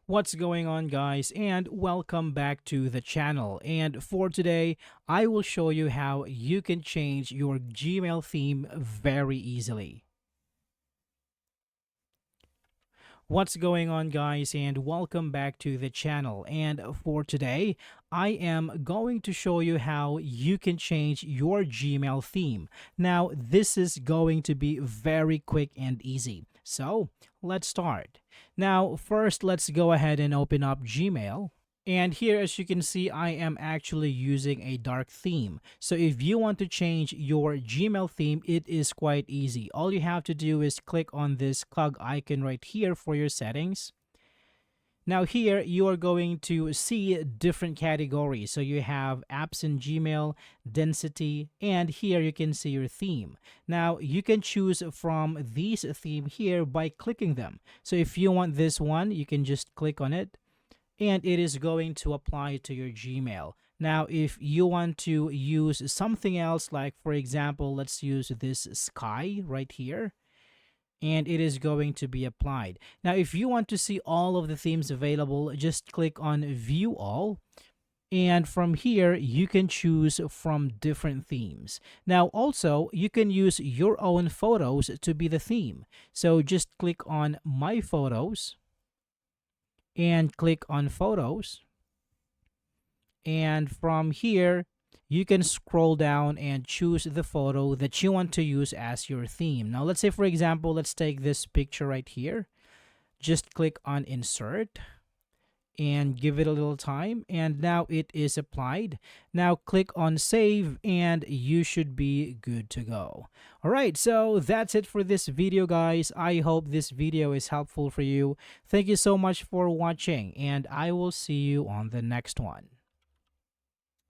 What's going on, guys, and welcome back to the channel. And for today, I will show you how you can change your Gmail theme very easily. What's going on, guys, and welcome back to the channel. And for today, I am going to show you how you can change your Gmail theme. Now, this is going to be very quick and easy. So, let's start. Now, first, let's go ahead and open up Gmail. And here, as you can see, I am actually using a dark theme. So if you want to change your Gmail theme, it is quite easy. All you have to do is click on this cog icon right here for your settings. Now here, you are going to see different categories. So you have apps in Gmail, density, and here you can see your theme. Now you can choose from these theme here by clicking them. So if you want this one, you can just click on it and it is going to apply to your Gmail. Now, if you want to use something else, like for example, let's use this sky right here, and it is going to be applied. Now, if you want to see all of the themes available, just click on View All. And from here, you can choose from different themes. Now, also, you can use your own photos to be the theme. So just click on My Photos and click on Photos. And from here, you can scroll down and choose the photo that you want to use as your theme. Now, let's say, for example, let's take this picture right here. Just click on Insert and give it a little time, and now it is applied. Now click on Save and you should be good to go. All right, so that's it for this video, guys. I hope this video is helpful for you. Thank you so much for watching, and I will see you on the next one.